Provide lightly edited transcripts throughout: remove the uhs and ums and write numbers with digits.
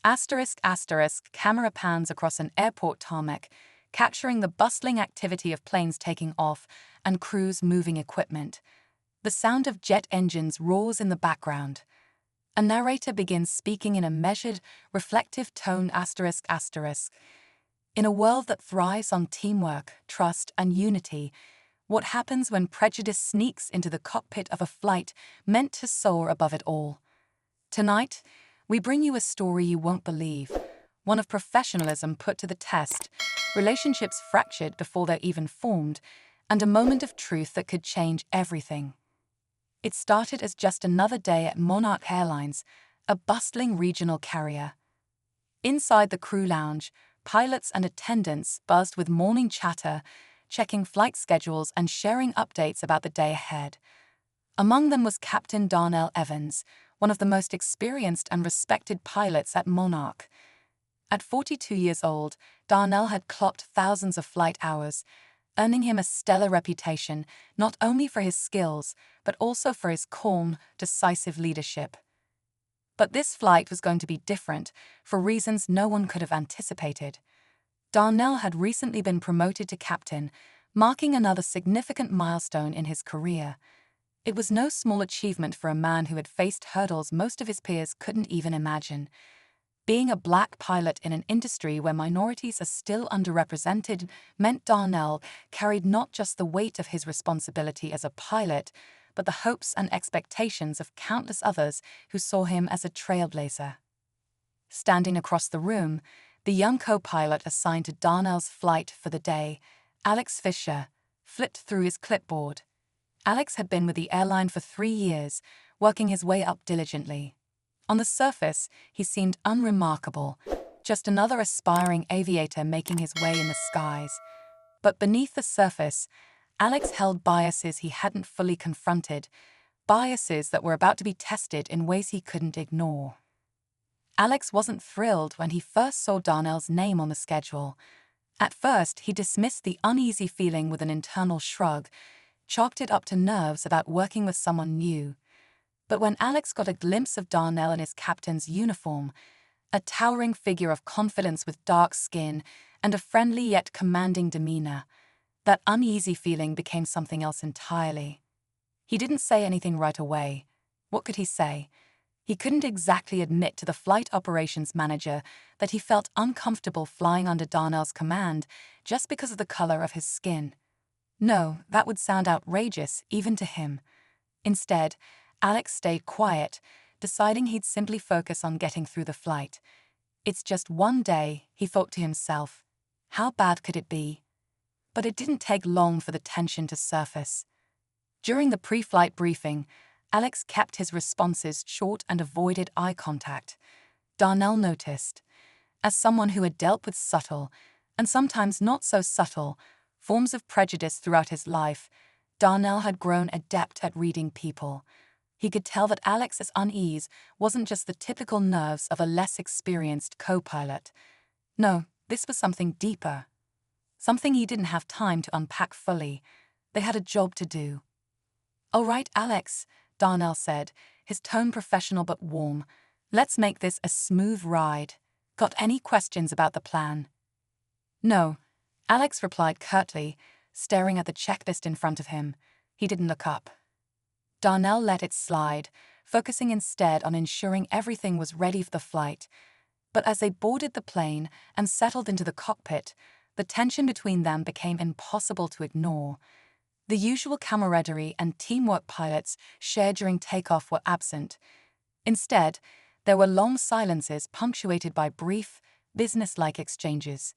Camera pans across an airport tarmac, capturing the bustling activity of planes taking off and crews moving equipment. The sound of jet engines roars in the background. A narrator begins speaking in a measured, reflective tone. In a world that thrives on teamwork, trust, and unity, what happens when prejudice sneaks into the cockpit of a flight meant to soar above it all? Tonight, we bring you a story you won't believe, one of professionalism put to the test, relationships fractured before they're even formed, and a moment of truth that could change everything. It started as just another day at Monarch Airlines, a bustling regional carrier. Inside the crew lounge, pilots and attendants buzzed with morning chatter, checking flight schedules and sharing updates about the day ahead. Among them was Captain Darnell Evans, one of the most experienced and respected pilots at Monarch. At 42 years old, Darnell had clocked thousands of flight hours, earning him a stellar reputation not only for his skills, but also for his calm, decisive leadership. But this flight was going to be different, for reasons no one could have anticipated. Darnell had recently been promoted to captain, marking another significant milestone in his career. It was no small achievement for a man who had faced hurdles most of his peers couldn't even imagine. Being a black pilot in an industry where minorities are still underrepresented meant Darnell carried not just the weight of his responsibility as a pilot, but the hopes and expectations of countless others who saw him as a trailblazer. Standing across the room, the young co-pilot assigned to Darnell's flight for the day, Alex Fisher, flipped through his clipboard. Alex had been with the airline for 3 years, working his way up diligently. On the surface, he seemed unremarkable, just another aspiring aviator making his way in the skies. But beneath the surface, Alex held biases he hadn't fully confronted, biases that were about to be tested in ways he couldn't ignore. Alex wasn't thrilled when he first saw Darnell's name on the schedule. At first, he dismissed the uneasy feeling with an internal shrug, chalked it up to nerves about working with someone new. But when Alex got a glimpse of Darnell in his captain's uniform, a towering figure of confidence with dark skin and a friendly yet commanding demeanor, that uneasy feeling became something else entirely. He didn't say anything right away. What could he say? He couldn't exactly admit to the flight operations manager that he felt uncomfortable flying under Darnell's command just because of the color of his skin. No, that would sound outrageous, even to him. Instead, Alex stayed quiet, deciding he'd simply focus on getting through the flight. It's just one day, he thought to himself. How bad could it be? But it didn't take long for the tension to surface. During the pre-flight briefing, Alex kept his responses short and avoided eye contact. Darnell noticed. As someone who had dealt with subtle, and sometimes not so subtle, forms of prejudice throughout his life, Darnell had grown adept at reading people. He could tell that Alex's unease wasn't just the typical nerves of a less experienced co-pilot. No, this was something deeper. Something he didn't have time to unpack fully. They had a job to do. "All right, Alex," Darnell said, his tone professional but warm. "Let's make this a smooth ride. Got any questions about the plan?" "No," Alex replied curtly, staring at the checklist in front of him. He didn't look up. Darnell let it slide, focusing instead on ensuring everything was ready for the flight. But as they boarded the plane and settled into the cockpit, the tension between them became impossible to ignore. The usual camaraderie and teamwork pilots shared during takeoff were absent. Instead, there were long silences punctuated by brief, business-like exchanges.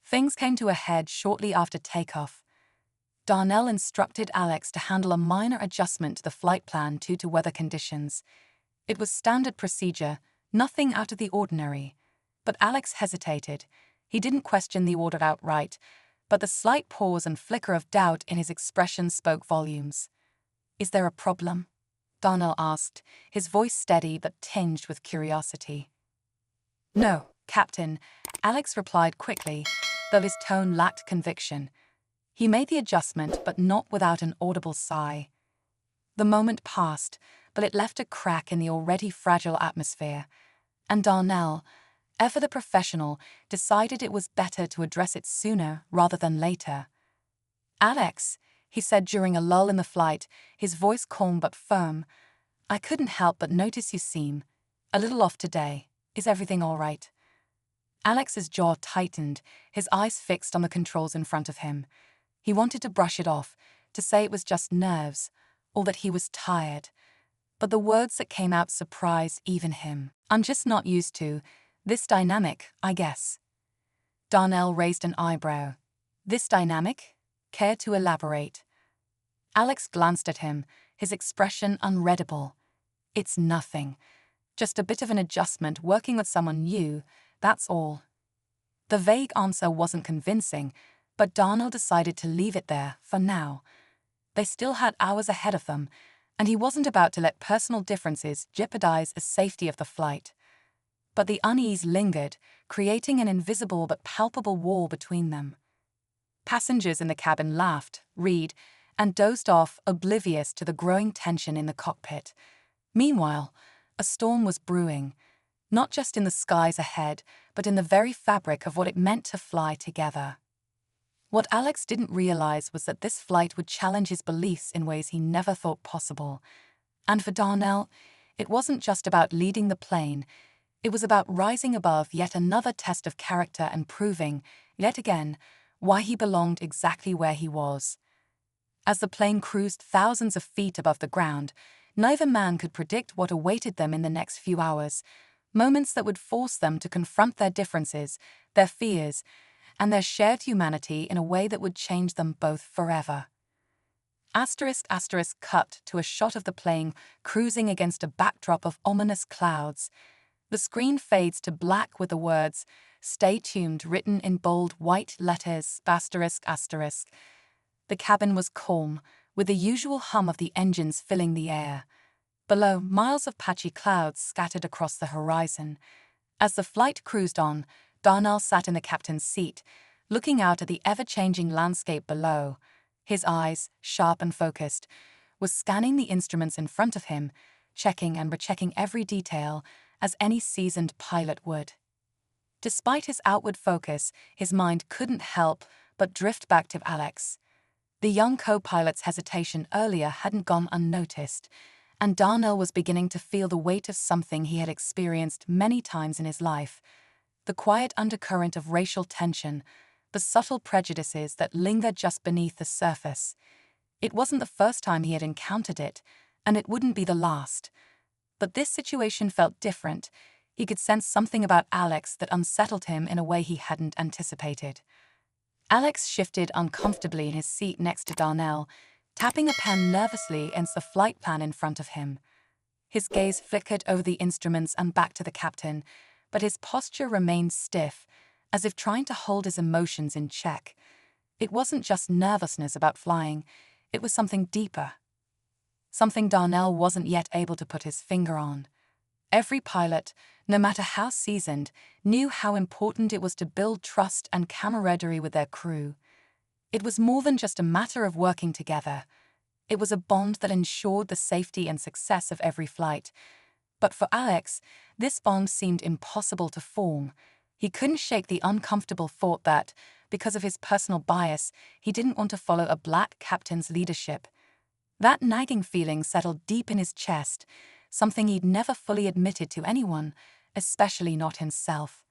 Things came to a head shortly after takeoff. Darnell instructed Alex to handle a minor adjustment to the flight plan due to weather conditions. It was standard procedure, nothing out of the ordinary. But Alex hesitated. He didn't question the order outright, but the slight pause and flicker of doubt in his expression spoke volumes. "Is there a problem?" Darnell asked, his voice steady but tinged with curiosity. "No, Captain," Alex replied quickly, though his tone lacked conviction. He made the adjustment, but not without an audible sigh. The moment passed, but it left a crack in the already fragile atmosphere, and Darnell, ever the professional, decided it was better to address it sooner rather than later. "Alex," he said during a lull in the flight, his voice calm but firm, "I couldn't help but notice you seem a little off today. Is everything all right?" Alex's jaw tightened, his eyes fixed on the controls in front of him. He wanted to brush it off, to say it was just nerves, or that he was tired. But the words that came out surprised even him. "I'm just not used to this dynamic, I guess." Darnell raised an eyebrow. "This dynamic? Care to elaborate?" Alex glanced at him, his expression unreadable. "It's nothing. Just a bit of an adjustment working with someone new, that's all." The vague answer wasn't convincing, but Darnell decided to leave it there for now. They still had hours ahead of them, and he wasn't about to let personal differences jeopardize the safety of the flight. But the unease lingered, creating an invisible but palpable wall between them. Passengers in the cabin laughed, read, and dozed off, oblivious to the growing tension in the cockpit. Meanwhile, a storm was brewing, not just in the skies ahead, but in the very fabric of what it meant to fly together. What Alex didn't realize was that this flight would challenge his beliefs in ways he never thought possible. And for Darnell, it wasn't just about leading the plane, it was about rising above yet another test of character and proving, yet again, why he belonged exactly where he was. As the plane cruised thousands of feet above the ground, neither man could predict what awaited them in the next few hours, moments that would force them to confront their differences, their fears, and their shared humanity in a way that would change them both forever. Cut to a shot of the plane cruising against a backdrop of ominous clouds. The screen fades to black with the words, "Stay tuned," written in bold white letters, ****. The cabin was calm, with the usual hum of the engines filling the air. Below, miles of patchy clouds scattered across the horizon. As the flight cruised on, Darnell sat in the captain's seat, looking out at the ever-changing landscape below. His eyes, sharp and focused, was scanning the instruments in front of him, checking and rechecking every detail, as any seasoned pilot would. Despite his outward focus, his mind couldn't help but drift back to Alex. The young co-pilot's hesitation earlier hadn't gone unnoticed, and Darnell was beginning to feel the weight of something he had experienced many times in his life: the quiet undercurrent of racial tension, the subtle prejudices that linger just beneath the surface. It wasn't the first time he had encountered it, and it wouldn't be the last. But this situation felt different. He could sense something about Alex that unsettled him in a way he hadn't anticipated. Alex shifted uncomfortably in his seat next to Darnell, tapping a pen nervously against the flight plan in front of him. His gaze flickered over the instruments and back to the captain, but his posture remained stiff, as if trying to hold his emotions in check. It wasn't just nervousness about flying, it was something deeper. Something Darnell wasn't yet able to put his finger on. Every pilot, no matter how seasoned, knew how important it was to build trust and camaraderie with their crew. It was more than just a matter of working together. It was a bond that ensured the safety and success of every flight. But for Alex, this bond seemed impossible to form. He couldn't shake the uncomfortable thought that, because of his personal bias, he didn't want to follow a black captain's leadership. That nagging feeling settled deep in his chest, something he'd never fully admitted to anyone, especially not himself.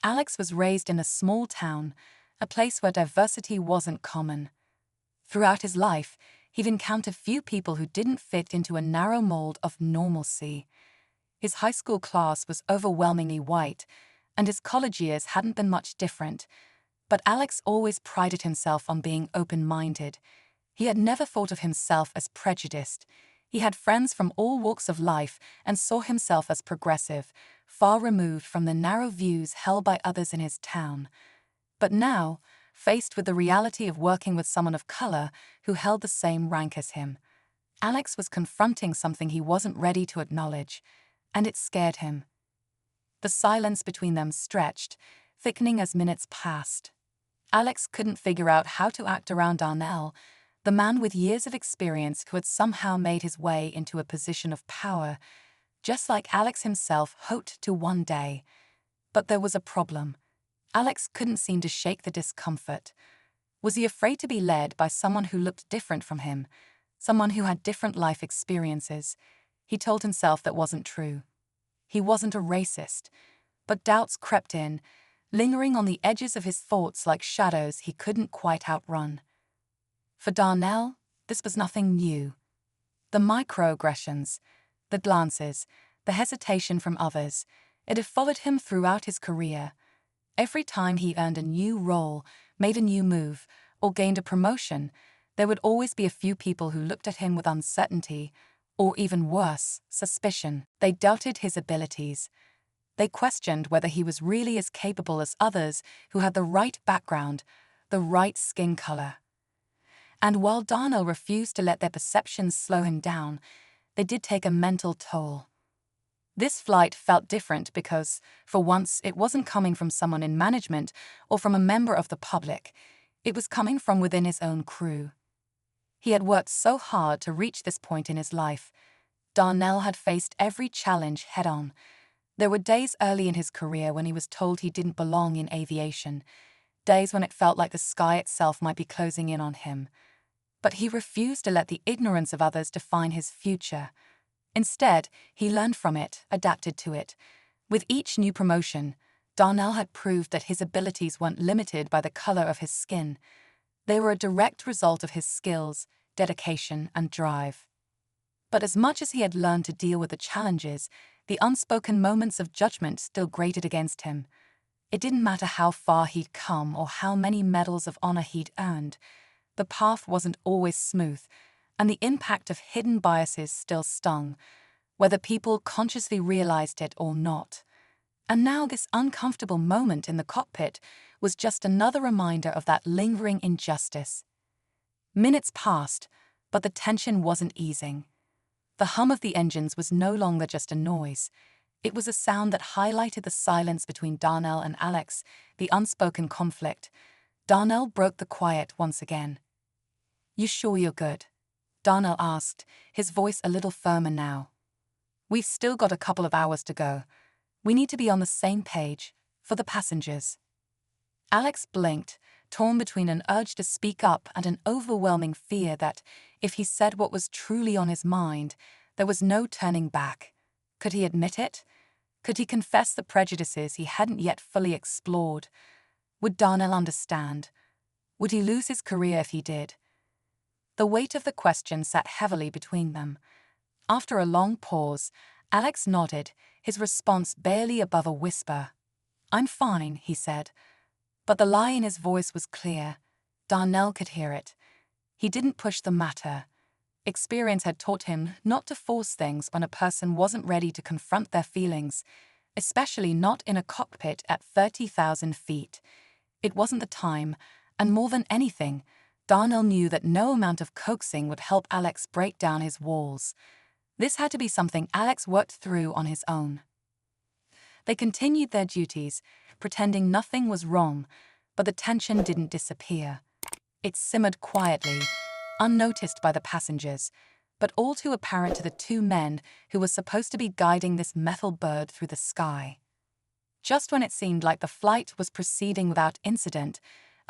Alex was raised in a small town, a place where diversity wasn't common. Throughout his life, he'd encountered few people who didn't fit into a narrow mold of normalcy. His high school class was overwhelmingly white, and his college years hadn't been much different. But Alex always prided himself on being open-minded. He had never thought of himself as prejudiced. He had friends from all walks of life and saw himself as progressive, far removed from the narrow views held by others in his town. But now, faced with the reality of working with someone of color who held the same rank as him, Alex was confronting something he wasn't ready to acknowledge, and it scared him. The silence between them stretched, thickening as minutes passed. Alex couldn't figure out how to act around Darnell, the man with years of experience who had somehow made his way into a position of power, just like Alex himself hoped to one day. But there was a problem. Alex couldn't seem to shake the discomfort. Was he afraid to be led by someone who looked different from him, someone who had different life experiences? He told himself that wasn't true. He wasn't a racist, but doubts crept in, lingering on the edges of his thoughts like shadows he couldn't quite outrun. For Darnell, this was nothing new. The microaggressions, the glances, the hesitation from others, it had followed him throughout his career. Every time he earned a new role, made a new move, or gained a promotion, there would always be a few people who looked at him with uncertainty, or even worse, suspicion. They doubted his abilities. They questioned whether he was really as capable as others who had the right background, the right skin color. And while Darnell refused to let their perceptions slow him down, they did take a mental toll. This flight felt different because, for once, it wasn't coming from someone in management or from a member of the public. It was coming from within his own crew. He had worked so hard to reach this point in his life. Darnell had faced every challenge head-on. There were days early in his career when he was told he didn't belong in aviation, days when it felt like the sky itself might be closing in on him. But he refused to let the ignorance of others define his future. Instead, he learned from it, adapted to it. With each new promotion, Darnell had proved that his abilities weren't limited by the color of his skin. They were a direct result of his skills, dedication, and drive. But as much as he had learned to deal with the challenges, the unspoken moments of judgment still grated against him. It didn't matter how far he'd come or how many medals of honor he'd earned. The path wasn't always smooth, and the impact of hidden biases still stung, whether people consciously realized it or not. And now this uncomfortable moment in the cockpit was just another reminder of that lingering injustice. Minutes passed, but the tension wasn't easing. The hum of the engines was no longer just a noise. It was a sound that highlighted the silence between Darnell and Alex, the unspoken conflict. Darnell broke the quiet once again. "You sure you're good?" Darnell asked, his voice a little firmer now. "We've still got a couple of hours to go. We need to be on the same page, for the passengers." Alex blinked, torn between an urge to speak up and an overwhelming fear that, if he said what was truly on his mind, there was no turning back. Could he admit it? Could he confess the prejudices he hadn't yet fully explored? Would Darnell understand? Would he lose his career if he did? The weight of the question sat heavily between them. After a long pause, Alex nodded, his response barely above a whisper. "I'm fine," he said. But the lie in his voice was clear. Darnell could hear it. He didn't push the matter. Experience had taught him not to force things when a person wasn't ready to confront their feelings, especially not in a cockpit at 30,000 feet. It wasn't the time, and more than anything, Darnell knew that no amount of coaxing would help Alex break down his walls. This had to be something Alex worked through on his own. They continued their duties, pretending nothing was wrong, but the tension didn't disappear. It simmered quietly, unnoticed by the passengers, but all too apparent to the two men who were supposed to be guiding this metal bird through the sky. Just when it seemed like the flight was proceeding without incident,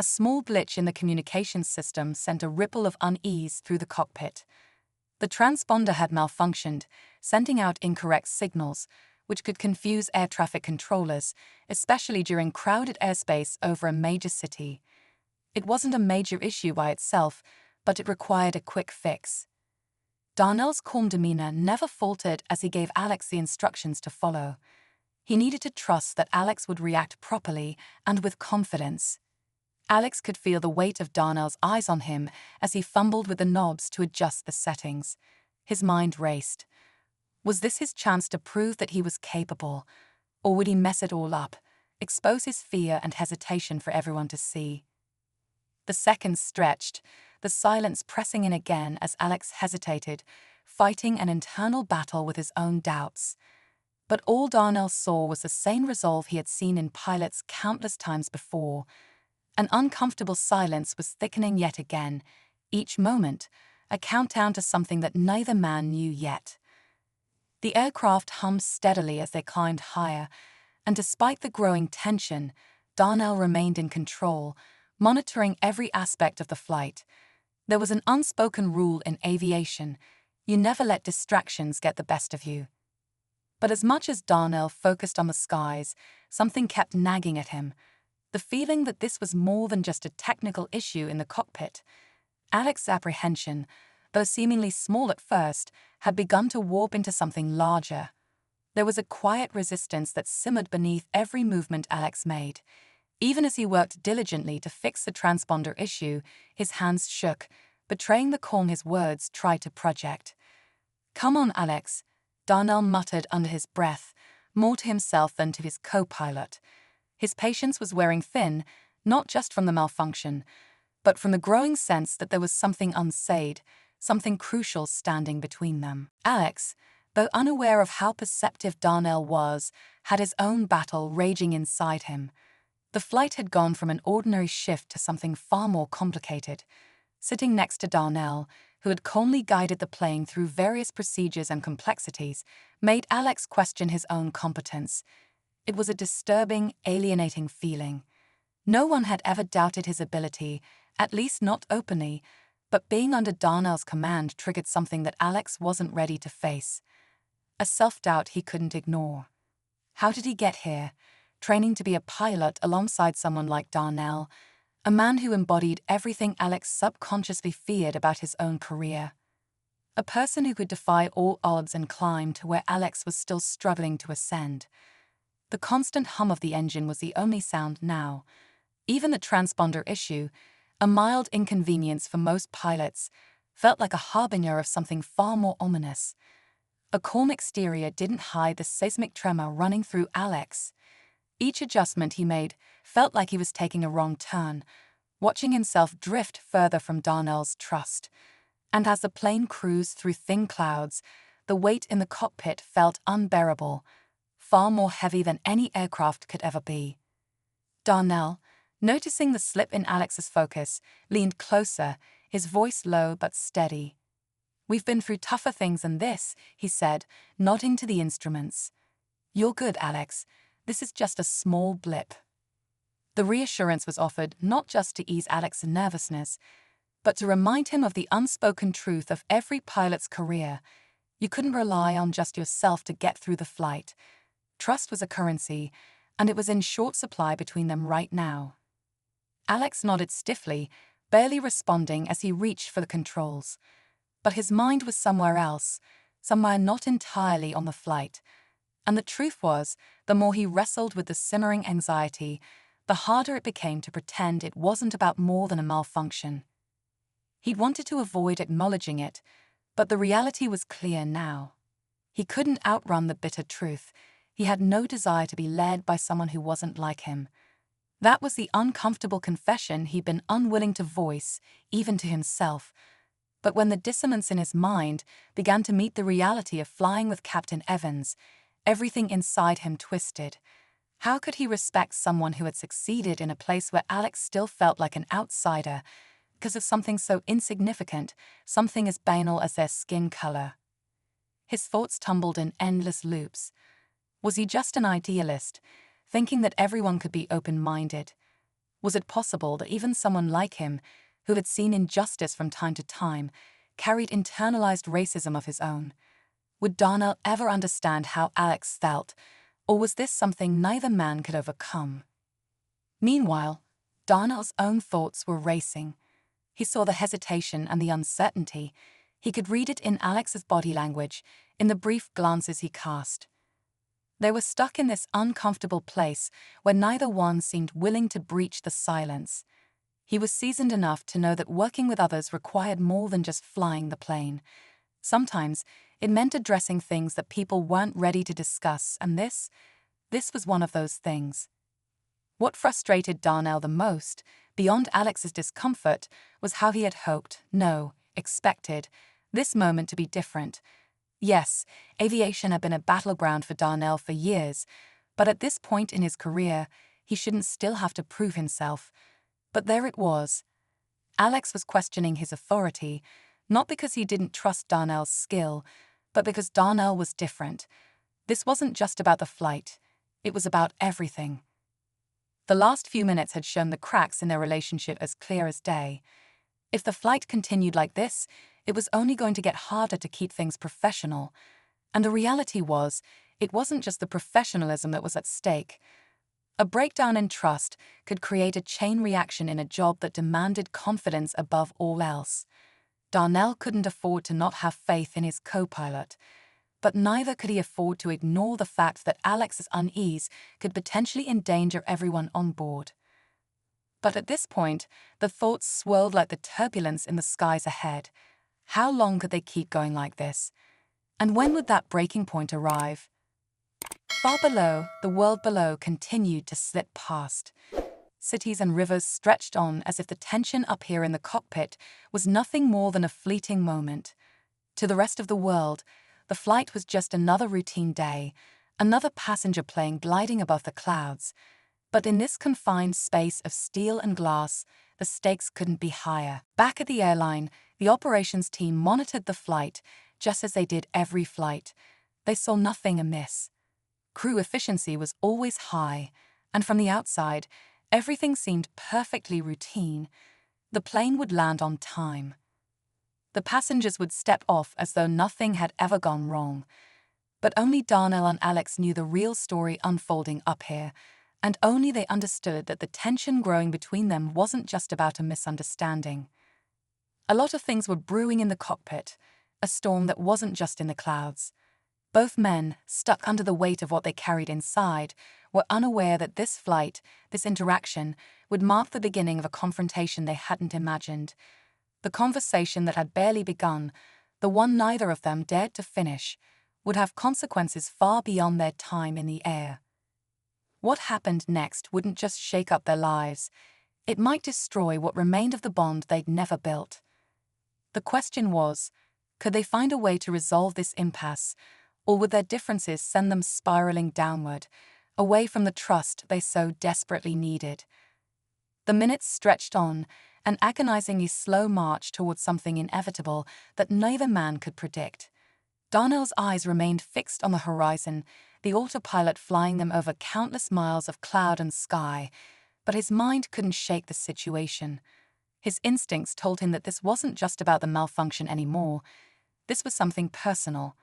a small glitch in the communications system sent a ripple of unease through the cockpit. The transponder had malfunctioned, sending out incorrect signals, which could confuse air traffic controllers, especially during crowded airspace over a major city. It wasn't a major issue by itself, but it required a quick fix. Darnell's calm demeanor never faltered as he gave Alex the instructions to follow. He needed to trust that Alex would react properly and with confidence. Alex could feel the weight of Darnell's eyes on him as he fumbled with the knobs to adjust the settings. His mind raced. Was this his chance to prove that he was capable? Or would he mess it all up, expose his fear and hesitation for everyone to see? The seconds stretched, the silence pressing in again as Alex hesitated, fighting an internal battle with his own doubts. But all Darnell saw was the same resolve he had seen in pilots countless times before. An uncomfortable silence was thickening yet again, each moment a countdown to something that neither man knew yet. The aircraft hummed steadily as they climbed higher, And despite the growing tension, Darnell remained in control, monitoring every aspect of the flight. There was an unspoken rule in aviation: you never let distractions get the best of you. But as much as Darnell focused on the skies, something kept nagging at him. The feeling that this was more than just a technical issue in the cockpit. Alex's apprehension, though seemingly small at first, had begun to warp into something larger. There was a quiet resistance that simmered beneath every movement Alex made. Even as he worked diligently to fix the transponder issue, his hands shook, betraying the calm his words tried to project. "Come on, Alex," Darnell muttered under his breath, more to himself than to his co-pilot. His patience was wearing thin, not just from the malfunction, but from the growing sense that there was something unsaid, something crucial standing between them. Alex, though unaware of how perceptive Darnell was, had his own battle raging inside him. The flight had gone from an ordinary shift to something far more complicated. Sitting next to Darnell, who had calmly guided the plane through various procedures and complexities, made Alex question his own competence. It was a disturbing, alienating feeling. No one had ever doubted his ability, at least not openly, but being under Darnell's command triggered something that Alex wasn't ready to face. A self-doubt he couldn't ignore. How did he get here, training to be a pilot alongside someone like Darnell, a man who embodied everything Alex subconsciously feared about his own career? A person who could defy all odds and climb to where Alex was still struggling to ascend. The constant hum of the engine was the only sound now. Even the transponder issue, a mild inconvenience for most pilots, felt like a harbinger of something far more ominous. A calm exterior didn't hide the seismic tremor running through Alex. Each adjustment he made felt like he was taking a wrong turn, watching himself drift further from Darnell's trust. And as the plane cruised through thin clouds, the weight in the cockpit felt unbearable, far more heavy than any aircraft could ever be. Darnell, noticing the slip in Alex's focus, leaned closer, his voice low but steady. "We've been through tougher things than this," he said, nodding to the instruments. "You're good, Alex. This is just a small blip." The reassurance was offered not just to ease Alex's nervousness, but to remind him of the unspoken truth of every pilot's career. You couldn't rely on just yourself to get through the flight. Trust was a currency, and it was in short supply between them right now. Alex nodded stiffly, barely responding as he reached for the controls. But his mind was somewhere else, somewhere not entirely on the flight. And the truth was, the more he wrestled with the simmering anxiety, the harder it became to pretend it wasn't about more than a malfunction. He'd wanted to avoid acknowledging it, but the reality was clear now. He couldn't outrun the bitter truth. He had no desire to be led by someone who wasn't like him. That was the uncomfortable confession he'd been unwilling to voice, even to himself. But when the dissonance in his mind began to meet the reality of flying with Captain Evans, everything inside him twisted. How could he respect someone who had succeeded in a place where Alex still felt like an outsider, because of something so insignificant, something as banal as their skin color? His thoughts tumbled in endless loops. Was he just an idealist, thinking that everyone could be open-minded? Was it possible that even someone like him, who had seen injustice from time to time, carried internalized racism of his own? Would Darnell ever understand how Alex felt, or was this something neither man could overcome? Meanwhile, Darnell's own thoughts were racing. He saw the hesitation and the uncertainty. He could read it in Alex's body language, in the brief glances he cast. They were stuck in this uncomfortable place where neither one seemed willing to breach the silence. He was seasoned enough to know that working with others required more than just flying the plane. Sometimes it meant addressing things that people weren't ready to discuss, and this was one of those things. What frustrated Darnell the most, beyond Alex's discomfort, was how he had hoped, no, expected, this moment to be different. Yes, aviation had been a battleground for Darnell for years, but at this point in his career, he shouldn't still have to prove himself. But there it was. Alex was questioning his authority, not because he didn't trust Darnell's skill, but because Darnell was different. This wasn't just about the flight. It was about everything. The last few minutes had shown the cracks in their relationship as clear as day. If the flight continued like this, it was only going to get harder to keep things professional. And the reality was, it wasn't just the professionalism that was at stake. A breakdown in trust could create a chain reaction in a job that demanded confidence above all else. Darnell couldn't afford to not have faith in his co-pilot, but neither could he afford to ignore the fact that Alex's unease could potentially endanger everyone on board. But at this point, the thoughts swirled like the turbulence in the skies ahead. How long could they keep going like this? And when would that breaking point arrive? Far below, the world below continued to slip past. Cities and rivers stretched on as if the tension up here in the cockpit was nothing more than a fleeting moment. To the rest of the world, the flight was just another routine day, another passenger plane gliding above the clouds. But in this confined space of steel and glass, the stakes couldn't be higher. Back at the airline, the operations team monitored the flight, just as they did every flight. They saw nothing amiss. Crew efficiency was always high, and from the outside, everything seemed perfectly routine. The plane would land on time. The passengers would step off as though nothing had ever gone wrong. But only Darnell and Alex knew the real story unfolding up here, and only they understood that the tension growing between them wasn't just about a misunderstanding. A lot of things were brewing in the cockpit, a storm that wasn't just in the clouds. Both men, stuck under the weight of what they carried inside, were unaware that this flight, this interaction, would mark the beginning of a confrontation they hadn't imagined. The conversation that had barely begun, the one neither of them dared to finish, would have consequences far beyond their time in the air. What happened next wouldn't just shake up their lives. It might destroy what remained of the bond they'd never built. The question was, could they find a way to resolve this impasse, or would their differences send them spiraling downward, away from the trust they so desperately needed? The minutes stretched on, an agonizingly slow march towards something inevitable that neither man could predict. Darnell's eyes remained fixed on the horizon, the autopilot flying them over countless miles of cloud and sky, but his mind couldn't shake the situation. His instincts told him that this wasn't just about the malfunction anymore. This was something personal,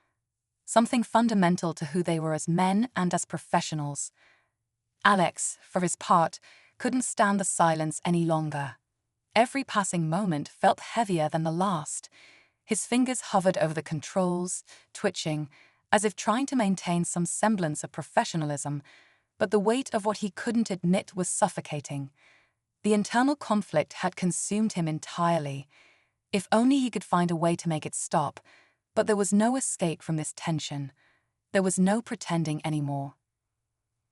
something fundamental to who they were as men and as professionals. Alex, for his part, couldn't stand the silence any longer. Every passing moment felt heavier than the last. His fingers hovered over the controls, twitching, as if trying to maintain some semblance of professionalism, but the weight of what he couldn't admit was suffocating. The internal conflict had consumed him entirely. If only he could find a way to make it stop, but there was no escape from this tension. There was no pretending anymore.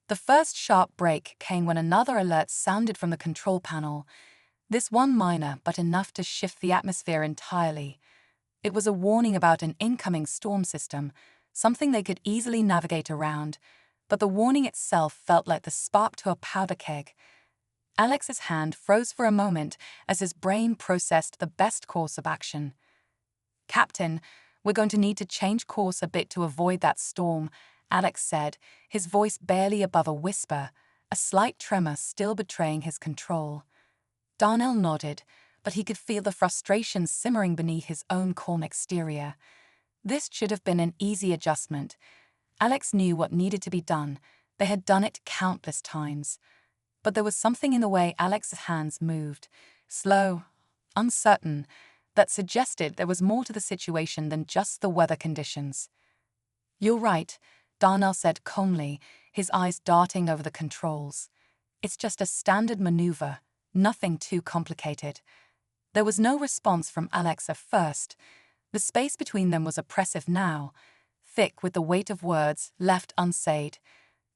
The first sharp break came when another alert sounded from the control panel. This one minor, but enough to shift the atmosphere entirely. It was a warning about an incoming storm system, something they could easily navigate around, but the warning itself felt like the spark to a powder keg. Alex's hand froze for a moment as his brain processed the best course of action. "Captain, we're going to need to change course a bit to avoid that storm," Alex said, his voice barely above a whisper, a slight tremor still betraying his control. Darnell nodded, but he could feel the frustration simmering beneath his own calm exterior. This should have been an easy adjustment. Alex knew what needed to be done. They had done it countless times. But there was something in the way Alex's hands moved, slow, uncertain, that suggested there was more to the situation than just the weather conditions. "You're right," Darnell said calmly, his eyes darting over the controls. "It's just a standard maneuver, nothing too complicated." There was no response from Alex at first. The space between them was oppressive now, thick with the weight of words left unsaid.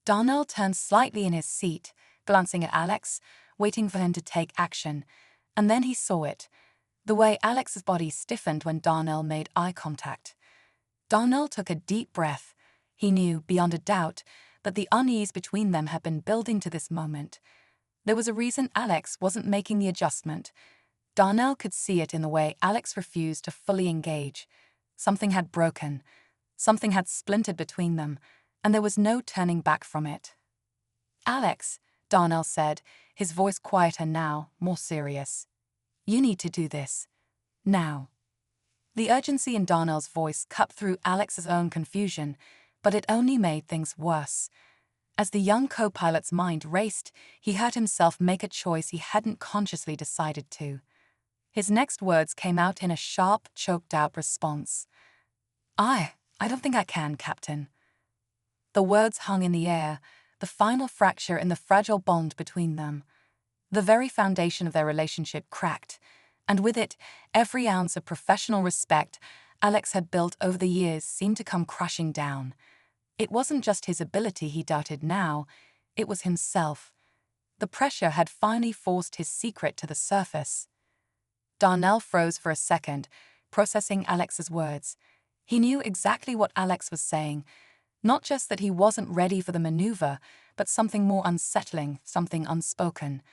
Darnell turned slightly in his seat, glancing at Alex, waiting for him to take action, and then he saw it, the way Alex's body stiffened when Darnell made eye contact. Darnell took a deep breath. He knew, beyond a doubt, that the unease between them had been building to this moment. There was a reason Alex wasn't making the adjustment. Darnell could see it in the way Alex refused to fully engage. Something had broken. Something had splintered between them, and there was no turning back from it. Alex, Darnell said, his voice quieter now, more serious. You need to do this. Now. The urgency in Darnell's voice cut through Alex's own confusion, but it only made things worse. As the young co-pilot's mind raced, he heard himself make a choice he hadn't consciously decided to. His next words came out in a sharp, choked-out response. I don't think I can, Captain." The words hung in the air, the final fracture in the fragile bond between them. The very foundation of their relationship cracked, and with it, every ounce of professional respect Alex had built over the years seemed to come crashing down. It wasn't just his ability he doubted now, it was himself. The pressure had finally forced his secret to the surface. Darnell froze for a second, processing Alex's words. He knew exactly what Alex was saying, not just that he wasn't ready for the maneuver, but something more unsettling, something unspoken,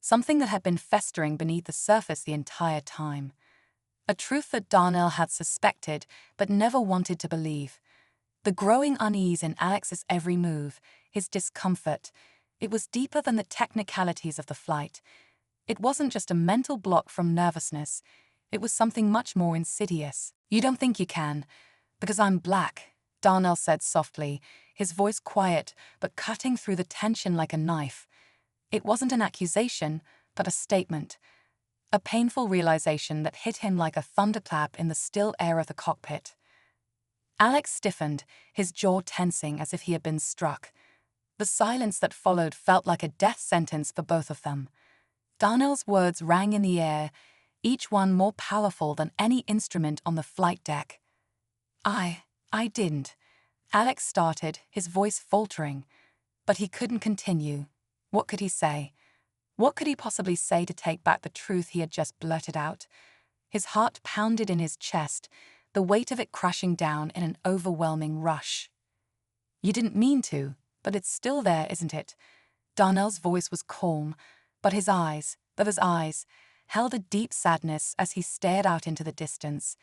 something that had been festering beneath the surface the entire time. A truth that Darnell had suspected, but never wanted to believe. The growing unease in Alex's every move, his discomfort, it was deeper than the technicalities of the flight. It wasn't just a mental block from nervousness, it was something much more insidious. "You don't think you can, because I'm black," Darnell said softly, his voice quiet but cutting through the tension like a knife. It wasn't an accusation, but a statement. A painful realization that hit him like a thunderclap in the still air of the cockpit. Alex stiffened, his jaw tensing as if he had been struck. The silence that followed felt like a death sentence for both of them. Darnell's words rang in the air, each one more powerful than any instrument on the flight deck. I didn't," Alex started, his voice faltering. But he couldn't continue. What could he say? What could he possibly say to take back the truth he had just blurted out? His heart pounded in his chest, the weight of it crashing down in an overwhelming rush. "You didn't mean to, but it's still there, isn't it?" Darnell's voice was calm, but his eyes, held a deep sadness as he stared out into the distance.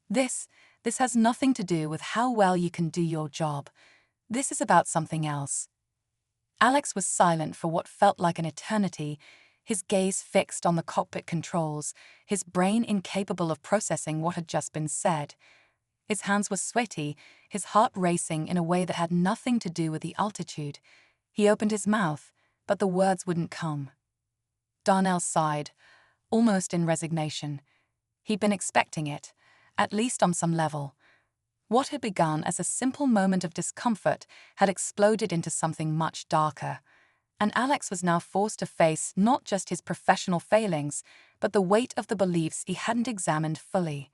This has nothing to do with how well you can do your job. This is about something else." Alex was silent for what felt like an eternity, his gaze fixed on the cockpit controls, his brain incapable of processing what had just been said. His hands were sweaty, his heart racing in a way that had nothing to do with the altitude. He opened his mouth, but the words wouldn't come. Darnell sighed, almost in resignation. He'd been expecting it, at least on some level. What had begun as a simple moment of discomfort had exploded into something much darker, and Alex was now forced to face not just his professional failings, but the weight of the beliefs he hadn't examined fully.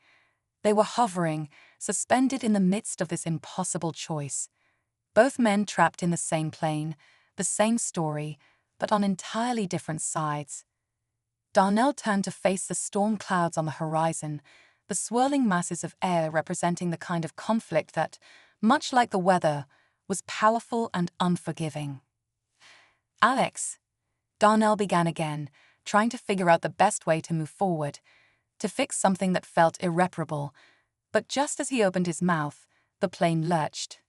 They were hovering, suspended in the midst of this impossible choice. Both men trapped in the same plane, the same story, but on entirely different sides. Darnell turned to face the storm clouds on the horizon, the swirling masses of air representing the kind of conflict that, much like the weather, was powerful and unforgiving. "Alex," Darnell began again, trying to figure out the best way to move forward, to fix something that felt irreparable. But just as he opened his mouth, the plane lurched.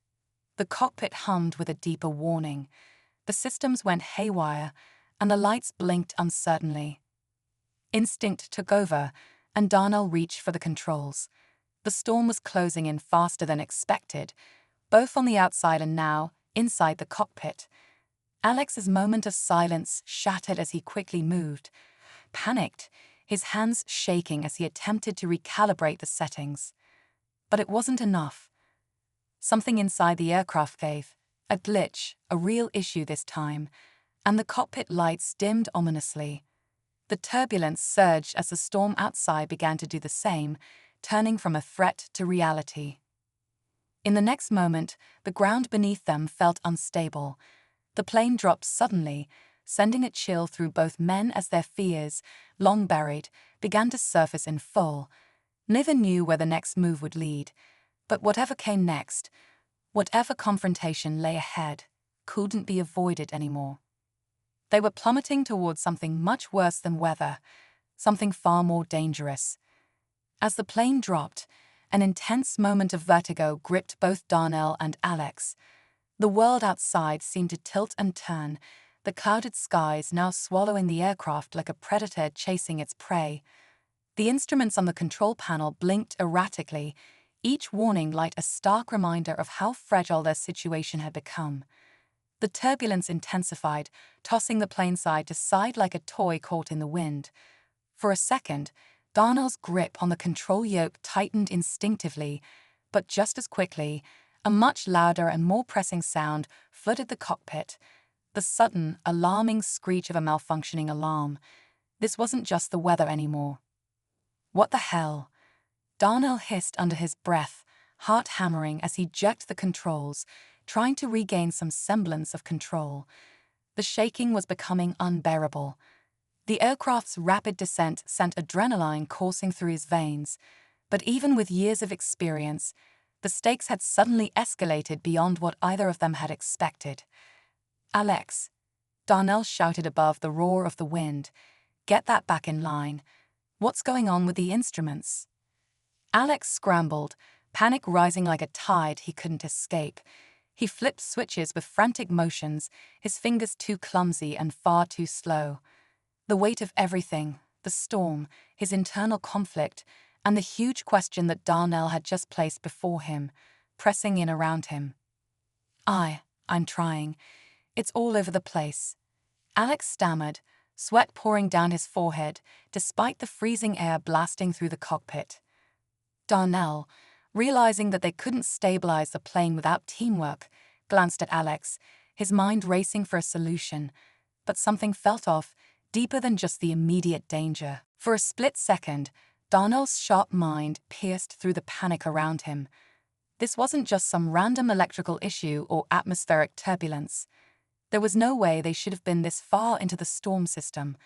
The cockpit hummed with a deeper warning. The systems went haywire, and the lights blinked uncertainly. Instinct took over, and Darnell reached for the controls. The storm was closing in faster than expected, both on the outside and now, inside the cockpit. Alex's moment of silence shattered as he quickly moved. Panicked, his hands shaking as he attempted to recalibrate the settings. But it wasn't enough. Something inside the aircraft gave, a glitch, a real issue this time, and the cockpit lights dimmed ominously. The turbulence surged as the storm outside began to do the same, turning from a threat to reality. In the next moment, the ground beneath them felt unstable. The plane dropped suddenly, sending a chill through both men as their fears, long buried, began to surface in full. Neither knew where the next move would lead, but whatever came next, whatever confrontation lay ahead, couldn't be avoided anymore. They were plummeting towards something much worse than weather, something far more dangerous. As the plane dropped, an intense moment of vertigo gripped both Darnell and Alex. The world outside seemed to tilt and turn, the clouded skies now swallowing the aircraft like a predator chasing its prey. The instruments on the control panel blinked erratically, each warning light a stark reminder of how fragile their situation had become. The turbulence intensified, tossing the plane side to side like a toy caught in the wind. For a second, Darnell's grip on the control yoke tightened instinctively, but just as quickly, a much louder and more pressing sound flooded the cockpit, the sudden, alarming screech of a malfunctioning alarm. This wasn't just the weather anymore. "What the hell?" Darnell hissed under his breath, heart hammering as he jerked the controls, trying to regain some semblance of control. The shaking was becoming unbearable. The aircraft's rapid descent sent adrenaline coursing through his veins, but even with years of experience, the stakes had suddenly escalated beyond what either of them had expected. "Alex," Darnell shouted above the roar of the wind, "get that back in line. What's going on with the instruments?" Alex scrambled, panic rising like a tide he couldn't escape. He flipped switches with frantic motions, his fingers too clumsy and far too slow. The weight of everything, the storm, his internal conflict, and the huge question that Darnell had just placed before him, pressing in around him. I'm trying. It's all over the place." Alex stammered, sweat pouring down his forehead, despite the freezing air blasting through the cockpit. Darnell, realizing that they couldn't stabilize the plane without teamwork, glanced at Alex, his mind racing for a solution, but something felt off, deeper than just the immediate danger. For a split second, Darnell's sharp mind pierced through the panic around him. This wasn't just some random electrical issue or atmospheric turbulence. There was no way they should have been this far into the storm system.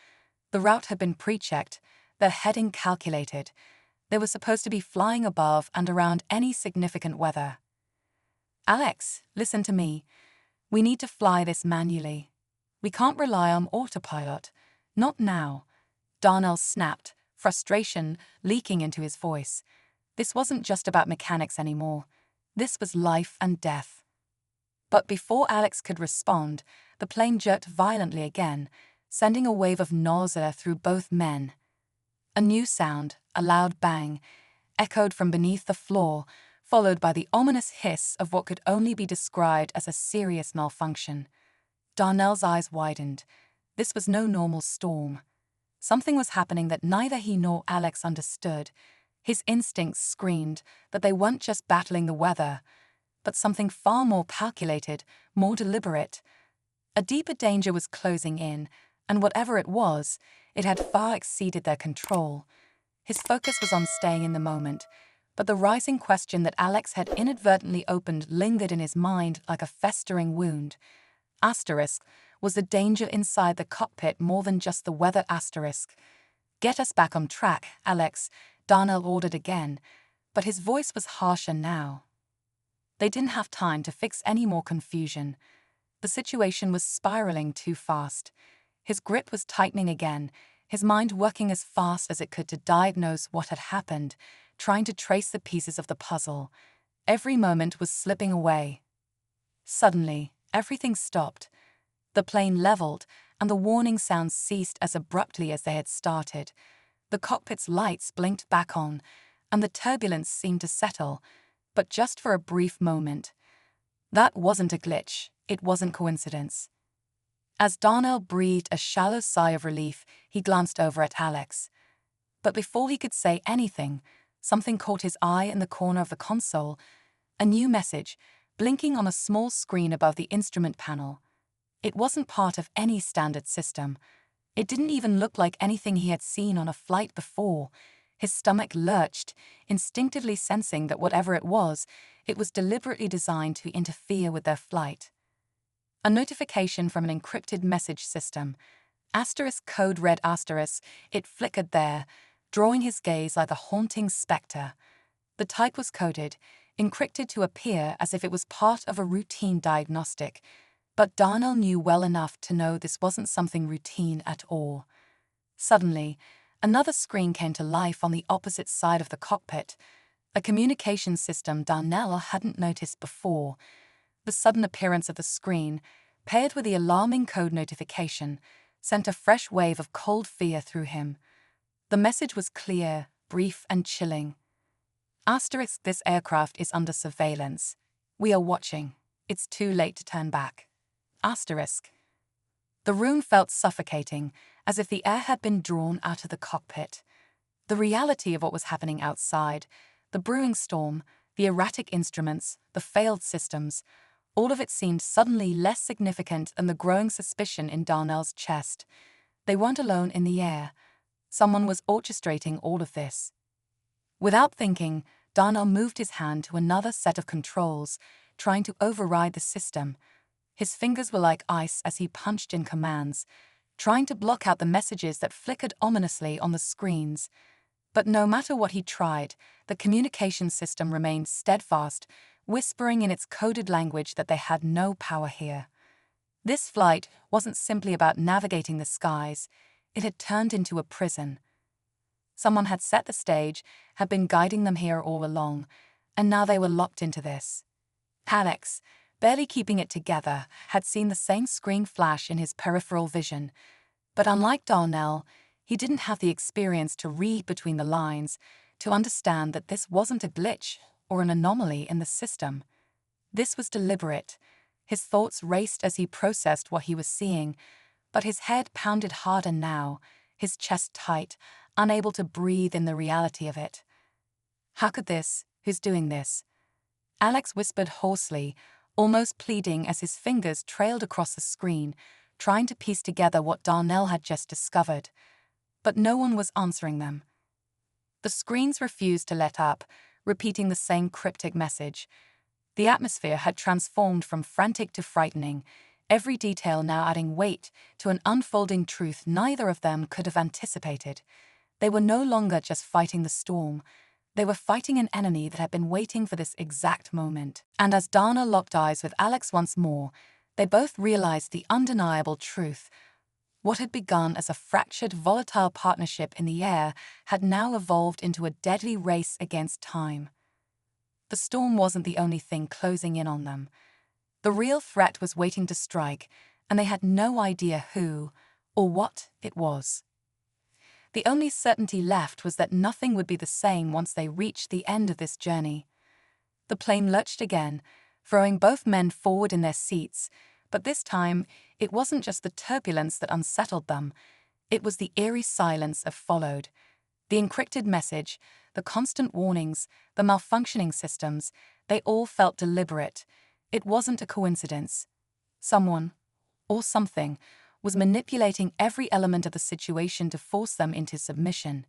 The route had been pre-checked, their heading calculated. They were supposed to be flying above and around any significant weather. "Alex, listen to me. We need to fly this manually. We can't rely on autopilot. Not now." Darnell snapped, frustration leaking into his voice. This wasn't just about mechanics anymore. This was life and death. But before Alex could respond, the plane jerked violently again, sending a wave of nausea through both men. A new sound, a loud bang, echoed from beneath the floor, followed by the ominous hiss of what could only be described as a serious malfunction. Darnell's eyes widened. This was no normal storm. Something was happening that neither he nor Alex understood. His instincts screamed that they weren't just battling the weather, but something far more calculated, more deliberate. A deeper danger was closing in, and whatever it was, it had far exceeded their control. His focus was on staying in the moment, but the rising question that Alex had inadvertently opened lingered in his mind like a festering wound. Asterisk, was the danger inside the cockpit more than just the weather asterisk? "Get us back on track, Alex," Darnell ordered again, but his voice was harsher now. They didn't have time to fix any more confusion. The situation was spiraling too fast. His grip was tightening again, his mind working as fast as it could to diagnose what had happened, trying to trace the pieces of the puzzle. Every moment was slipping away. Suddenly, everything stopped. The plane leveled, and the warning sounds ceased as abruptly as they had started. The cockpit's lights blinked back on, and the turbulence seemed to settle, but just for a brief moment. That wasn't a glitch, it wasn't coincidence. As Darnell breathed a shallow sigh of relief, he glanced over at Alex. But before he could say anything, something caught his eye in the corner of the console, a new message, blinking on a small screen above the instrument panel. It wasn't part of any standard system. It didn't even look like anything he had seen on a flight before. His stomach lurched, instinctively sensing that whatever it was deliberately designed to interfere with their flight. A notification from an encrypted message system. Asterisk code red asterisk, it flickered there, drawing his gaze like a haunting spectre. The type was coded, encrypted to appear as if it was part of a routine diagnostic, but Darnell knew well enough to know this wasn't something routine at all. Suddenly, another screen came to life on the opposite side of the cockpit, a communication system Darnell hadn't noticed before. The sudden appearance of the screen, paired with the alarming code notification, sent a fresh wave of cold fear through him. The message was clear, brief, and chilling. Asterisk, this aircraft is under surveillance. We are watching. It's too late to turn back. Asterisk. The room felt suffocating, as if the air had been drawn out of the cockpit. The reality of what was happening outside, the brewing storm, the erratic instruments, the failed systems, all of it seemed suddenly less significant than the growing suspicion in Darnell's chest. They weren't alone in the air. Someone was orchestrating all of this. Without thinking, Darnell moved his hand to another set of controls, trying to override the system. His fingers were like ice as he punched in commands, trying to block out the messages that flickered ominously on the screens. But no matter what he tried, the communication system remained steadfast, whispering in its coded language that they had no power here. This flight wasn't simply about navigating the skies, it had turned into a prison. Someone had set the stage, had been guiding them here all along, and now they were locked into this. Alex, barely keeping it together, had seen the same screen flash in his peripheral vision. But unlike Darnell, he didn't have the experience to read between the lines, to understand that this wasn't a glitch or an anomaly in the system. This was deliberate. His thoughts raced as he processed what he was seeing, but his head pounded harder now, his chest tight, unable to breathe in the reality of it. How could this? Who's doing this? Alex whispered hoarsely, almost pleading as his fingers trailed across the screen, trying to piece together what Darnell had just discovered. But no one was answering them. The screens refused to let up, repeating the same cryptic message. The atmosphere had transformed from frantic to frightening, every detail now adding weight to an unfolding truth neither of them could have anticipated. They were no longer just fighting the storm. They were fighting an enemy that had been waiting for this exact moment. And as Darnell locked eyes with Alex once more, they both realized the undeniable truth. What had begun as a fractured, volatile partnership in the air had now evolved into a deadly race against time. The storm wasn't the only thing closing in on them. The real threat was waiting to strike, and they had no idea who or what it was. The only certainty left was that nothing would be the same once they reached the end of this journey. The plane lurched again, throwing both men forward in their seats, but this time it wasn't just the turbulence that unsettled them, it was the eerie silence that followed. The encrypted message, the constant warnings, the malfunctioning systems, they all felt deliberate. It wasn't a coincidence. Someone, or something, was manipulating every element of the situation to force them into submission.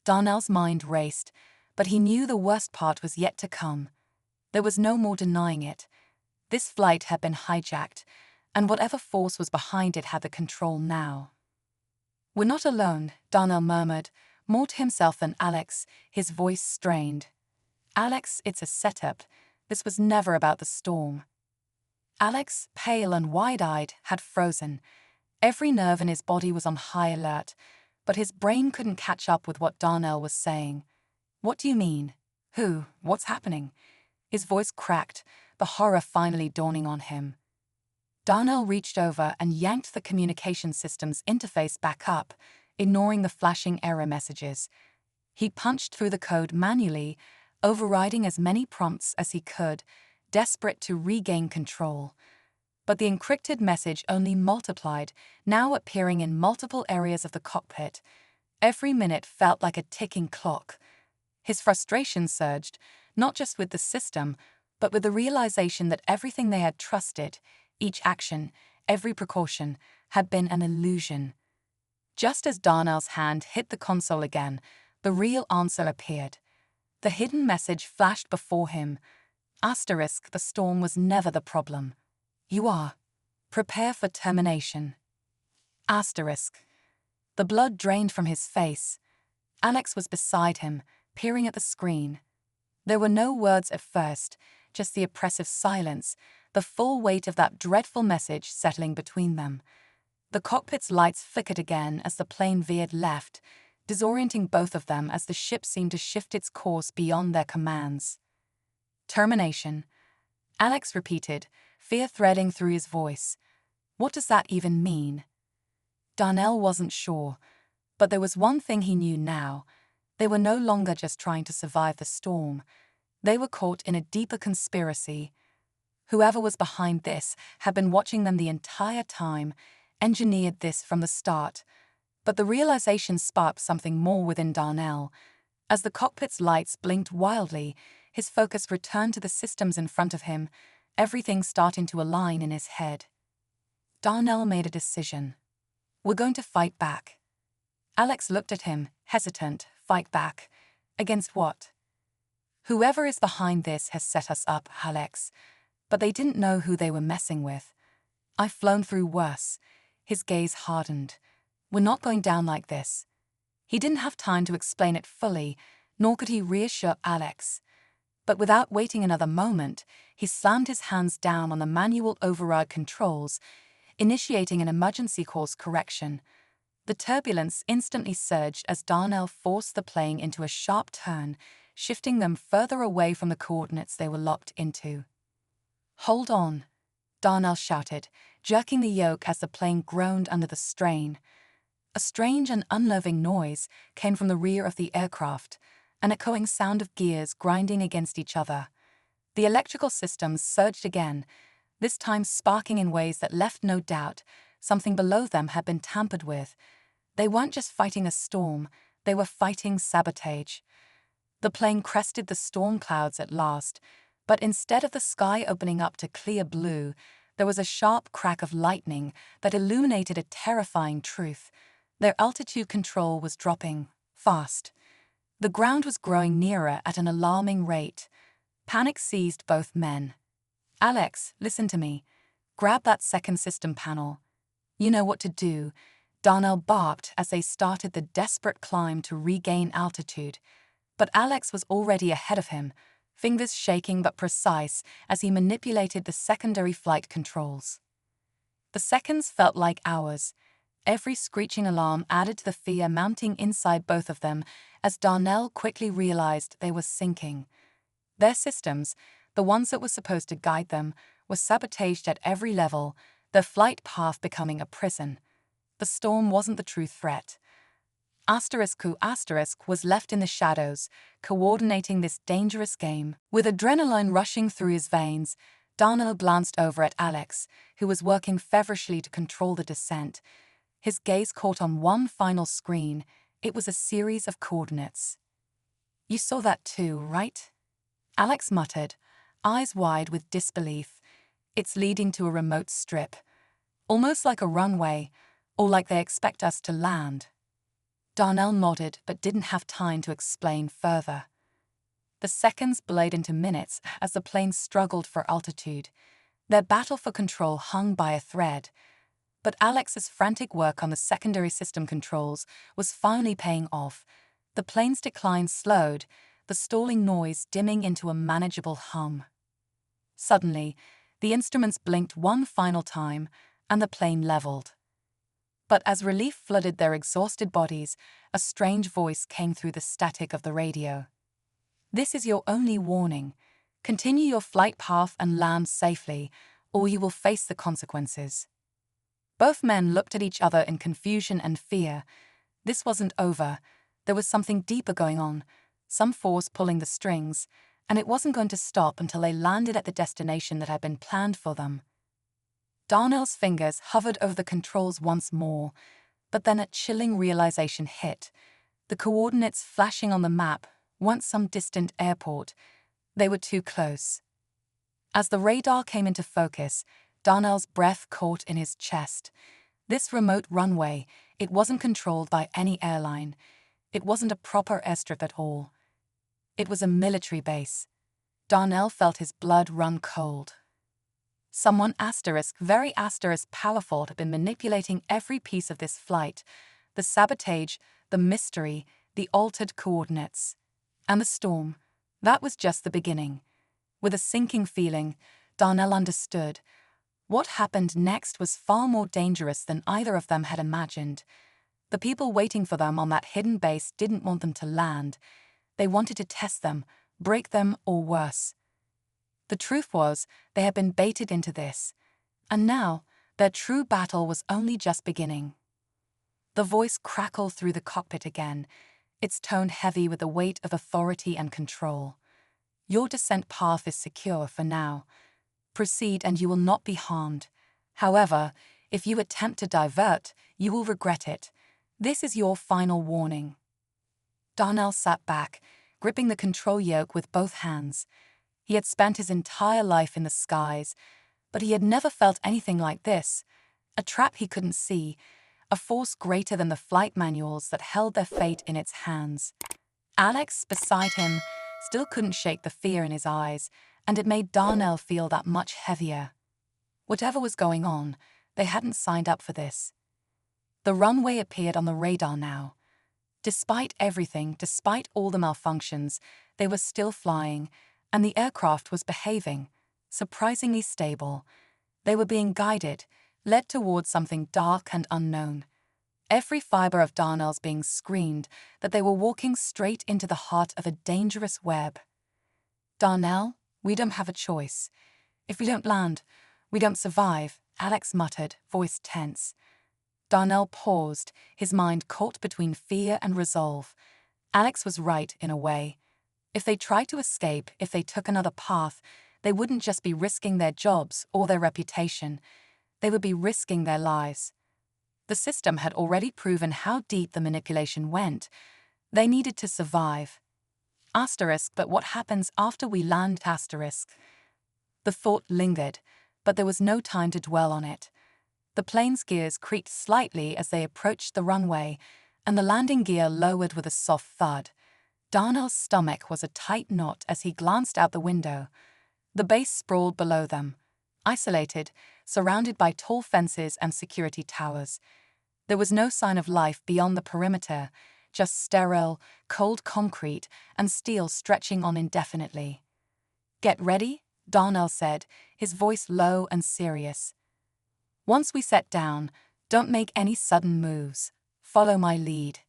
Darnell's mind raced, but he knew the worst part was yet to come. There was no more denying it. This flight had been hijacked, and whatever force was behind it had the control now. "We're not alone," Darnell murmured, more to himself than Alex, his voice strained. "Alex, it's a setup. This was never about the storm." Alex, pale and wide-eyed, had frozen. Every nerve in his body was on high alert, but his brain couldn't catch up with what Darnell was saying. "What do you mean? Who? What's happening?" His voice cracked, the horror finally dawning on him. Darnell reached over and yanked the communication system's interface back up, ignoring the flashing error messages. He punched through the code manually, overriding as many prompts as he could, desperate to regain control. But the encrypted message only multiplied, now appearing in multiple areas of the cockpit. Every minute felt like a ticking clock. His frustration surged, not just with the system, but with the realization that everything they had trusted, each action, every precaution, had been an illusion. Just as Darnell's hand hit the console again, the real answer appeared. The hidden message flashed before him. Asterisk, the storm was never the problem. You are. Prepare for termination. Asterisk. The blood drained from his face. Alex was beside him, peering at the screen. There were no words at first, just the oppressive silence, the full weight of that dreadful message settling between them. The cockpit's lights flickered again as the plane veered left, disorienting both of them as the ship seemed to shift its course beyond their commands. Termination. Alex repeated, fear threading through his voice. What does that even mean? Darnell wasn't sure, but there was one thing he knew now. They were no longer just trying to survive the storm. They were caught in a deeper conspiracy. Whoever was behind this had been watching them the entire time, engineered this from the start. But the realization sparked something more within Darnell. As the cockpit's lights blinked wildly, his focus returned to the systems in front of him, everything starting to align in his head. Darnell made a decision. We're going to fight back. Alex looked at him, hesitant. Fight back? Against what? Whoever is behind this has set us up, Alex. But they didn't know who they were messing with. I've flown through worse. His gaze hardened. We're not going down like this. He didn't have time to explain it fully, nor could he reassure Alex. But without waiting another moment, he slammed his hands down on the manual override controls, initiating an emergency course correction. The turbulence instantly surged as Darnell forced the plane into a sharp turn, shifting them further away from the coordinates they were locked into. Hold on, Darnell shouted, jerking the yoke as the plane groaned under the strain. A strange and unnerving noise came from the rear of the aircraft, an echoing sound of gears grinding against each other. The electrical systems surged again, this time sparking in ways that left no doubt something below them had been tampered with. They weren't just fighting a storm, they were fighting sabotage. The plane crested the storm clouds at last, but instead of the sky opening up to clear blue, there was a sharp crack of lightning that illuminated a terrifying truth. Their altitude control was dropping fast. The ground was growing nearer at an alarming rate. Panic seized both men. Alex, listen to me. Grab that second system panel. You know what to do, Darnell barked as they started the desperate climb to regain altitude. But Alex was already ahead of him, fingers shaking but precise as he manipulated the secondary flight controls. The seconds felt like hours. Every screeching alarm added to the fear mounting inside both of them as Darnell quickly realized they were sinking. Their systems, the ones that were supposed to guide them, were sabotaged at every level, their flight path becoming a prison. The storm wasn't the true threat. Q** was left in the shadows, coordinating this dangerous game. With adrenaline rushing through his veins, Darnell glanced over at Alex, who was working feverishly to control the descent. His gaze caught on one final screen. It was a series of coordinates. You saw that too, right? Alex muttered, eyes wide with disbelief. It's leading to a remote strip. Almost like a runway, or like they expect us to land. Darnell nodded but didn't have time to explain further. The seconds bled into minutes as the plane struggled for altitude. Their battle for control hung by a thread. But Alex's frantic work on the secondary system controls was finally paying off. The plane's decline slowed, the stalling noise dimming into a manageable hum. Suddenly, the instruments blinked one final time, and the plane leveled. But as relief flooded their exhausted bodies, a strange voice came through the static of the radio. This is your only warning. Continue your flight path and land safely, or you will face the consequences. Both men looked at each other in confusion and fear. This wasn't over. There was something deeper going on, some force pulling the strings, and it wasn't going to stop until they landed at the destination that had been planned for them. Darnell's fingers hovered over the controls once more, but then a chilling realization hit. The coordinates flashing on the map weren't some distant airport. They were too close. As the radar came into focus, Darnell's breath caught in his chest. This remote runway, it wasn't controlled by any airline. It wasn't a proper airstrip at all. It was a military base. Darnell felt his blood run cold. Someone very powerful had been manipulating every piece of this flight. The sabotage, the mystery, the altered coordinates. And the storm. That was just the beginning. With a sinking feeling, Darnell understood. What happened next was far more dangerous than either of them had imagined. The people waiting for them on that hidden base didn't want them to land. They wanted to test them, break them, or worse. The truth was, they had been baited into this, and now their true battle was only just beginning. The voice crackled through the cockpit again, its tone heavy with the weight of authority and control. Your descent path is secure for now. Proceed and you will not be harmed. However, if you attempt to divert, you will regret it. This is your final warning. Darnell sat back, gripping the control yoke with both hands. He had spent his entire life in the skies, but he had never felt anything like this. A trap he couldn't see, a force greater than the flight manuals that held their fate in its hands. Alex, beside him, still couldn't shake the fear in his eyes, and it made Darnell feel that much heavier. Whatever was going on, they hadn't signed up for this. The runway appeared on the radar now. Despite everything, despite all the malfunctions, they were still flying, and the aircraft was behaving, surprisingly stable. They were being guided, led towards something dark and unknown. Every fiber of Darnell's being screamed that they were walking straight into the heart of a dangerous web. Darnell, we don't have a choice. If we don't land, we don't survive, Alex muttered, voice tense. Darnell paused, his mind caught between fear and resolve. Alex was right in a way. If they tried to escape, if they took another path, they wouldn't just be risking their jobs or their reputation. They would be risking their lives. The system had already proven how deep the manipulation went. They needed to survive. But what happens after we land? The thought lingered, but there was no time to dwell on it. The plane's gears creaked slightly as they approached the runway, and the landing gear lowered with a soft thud. Darnell's stomach was a tight knot as he glanced out the window. The base sprawled below them, isolated, surrounded by tall fences and security towers. There was no sign of life beyond the perimeter, just sterile, cold concrete and steel stretching on indefinitely. "Get ready," Darnell said, his voice low and serious. "Once we set down, don't make any sudden moves. Follow my lead."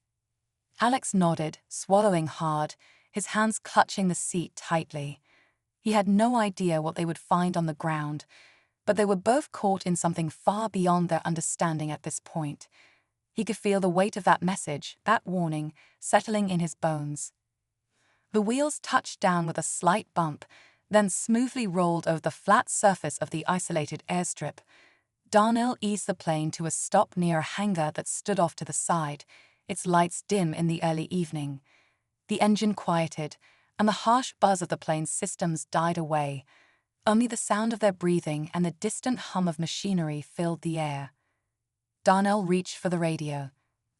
Alex nodded, swallowing hard, his hands clutching the seat tightly. He had no idea what they would find on the ground, but they were both caught in something far beyond their understanding at this point. He could feel the weight of that message, that warning, settling in his bones. The wheels touched down with a slight bump, then smoothly rolled over the flat surface of the isolated airstrip. Darnell eased the plane to a stop near a hangar that stood off to the side, its lights dim in the early evening. The engine quieted, and the harsh buzz of the plane's systems died away. Only the sound of their breathing and the distant hum of machinery filled the air. Darnell reached for the radio.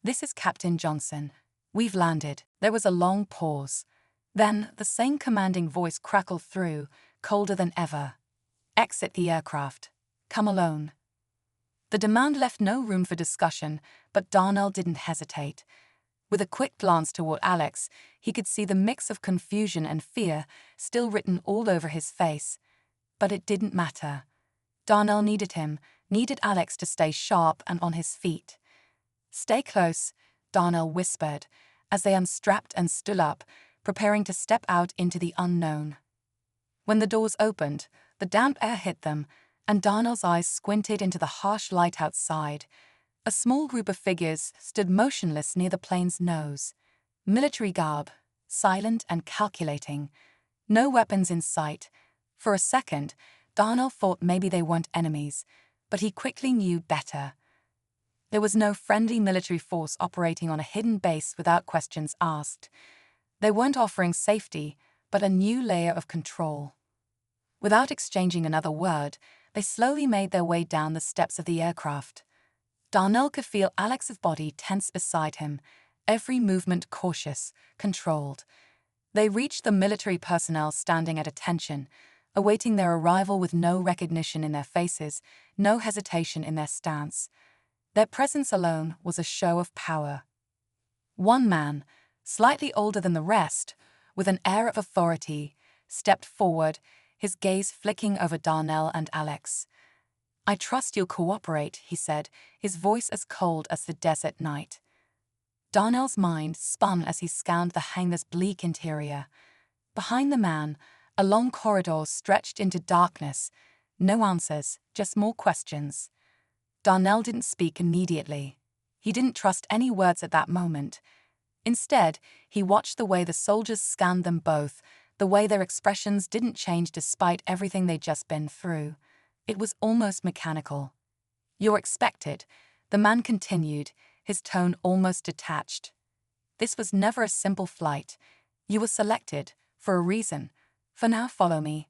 "This is Captain Johnson. We've landed." There was a long pause. Then the same commanding voice crackled through, colder than ever. "Exit the aircraft. Come alone." The demand left no room for discussion, but Darnell didn't hesitate. With a quick glance toward Alex, he could see the mix of confusion and fear still written all over his face. But it didn't matter. Darnell needed him, needed Alex to stay sharp and on his feet. "Stay close," Darnell whispered, as they unstrapped and stood up, preparing to step out into the unknown. When the doors opened, the damp air hit them, and Darnell's eyes squinted into the harsh light outside. A small group of figures stood motionless near the plane's nose. Military garb, silent and calculating. No weapons in sight. For a second, Darnell thought maybe they weren't enemies, but he quickly knew better. There was no friendly military force operating on a hidden base without questions asked. They weren't offering safety, but a new layer of control. Without exchanging another word, they slowly made their way down the steps of the aircraft. Darnell could feel Alex's body tense beside him, every movement cautious, controlled. They reached the military personnel standing at attention, awaiting their arrival with no recognition in their faces, no hesitation in their stance. Their presence alone was a show of power. One man, slightly older than the rest, with an air of authority, stepped forward, his gaze flicking over Darnell and Alex. "I trust you'll cooperate," he said, his voice as cold as the desert night. Darnell's mind spun as he scanned the hangar's bleak interior. Behind the man, A long corridor stretched into darkness. No answers, just more questions. Darnell didn't speak immediately. He didn't trust any words at that moment. Instead, he watched the way the soldiers scanned them both, the way their expressions didn't change despite everything they'd just been through. It was almost mechanical. "You're expected," the man continued, his tone almost detached. "This was never a simple flight. You were selected, for a reason. For now, follow me."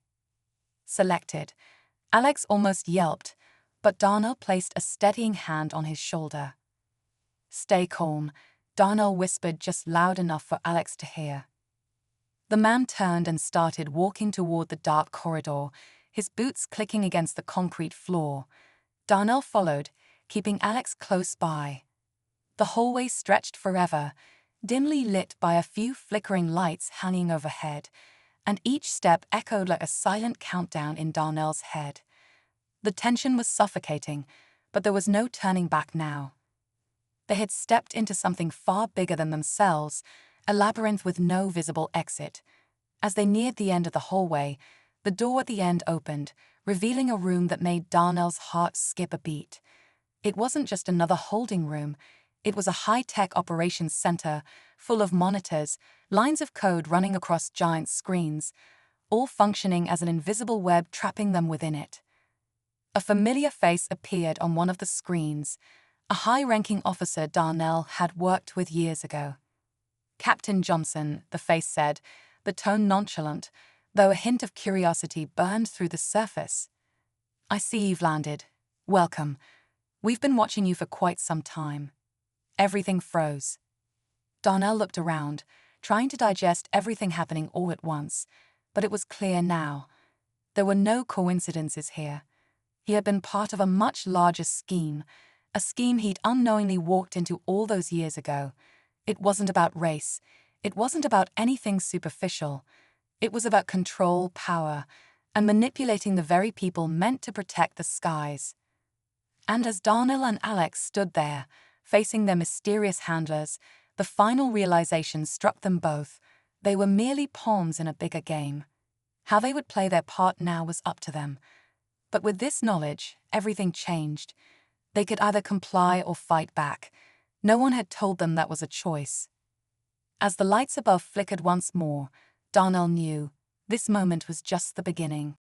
Selected. Alex almost yelped, but Darnell placed a steadying hand on his shoulder. "Stay calm," Darnell whispered just loud enough for Alex to hear. The man turned and started walking toward the dark corridor, his boots clicking against the concrete floor. Darnell followed, keeping Alex close by. The hallway stretched forever, dimly lit by a few flickering lights hanging overhead, and each step echoed like a silent countdown in Darnell's head. The tension was suffocating, but there was no turning back now. They had stepped into something far bigger than themselves, a labyrinth with no visible exit. As they neared the end of the hallway, the door at the end opened, revealing a room that made Darnell's heart skip a beat. It wasn't just another holding room. It was a high-tech operations center, full of monitors, lines of code running across giant screens, all functioning as an invisible web trapping them within it. A familiar face appeared on one of the screens, a high-ranking officer Darnell had worked with years ago. "Captain Johnson," the face said, the tone nonchalant, though a hint of curiosity burned through the surface. "I see you've landed. Welcome. We've been watching you for quite some time." Everything froze. Darnell looked around, trying to digest everything happening all at once, but it was clear now. There were no coincidences here. He had been part of a much larger scheme, a scheme he'd unknowingly walked into all those years ago. It wasn't about race. It wasn't about anything superficial. It was about control, power, and manipulating the very people meant to protect the skies. And as Darnell and Alex stood there, facing their mysterious handlers, the final realization struck them both. They were merely pawns in a bigger game. How they would play their part now was up to them. But with this knowledge, everything changed. They could either comply or fight back. No one had told them that was a choice. As the lights above flickered once more, Darnell knew this moment was just the beginning.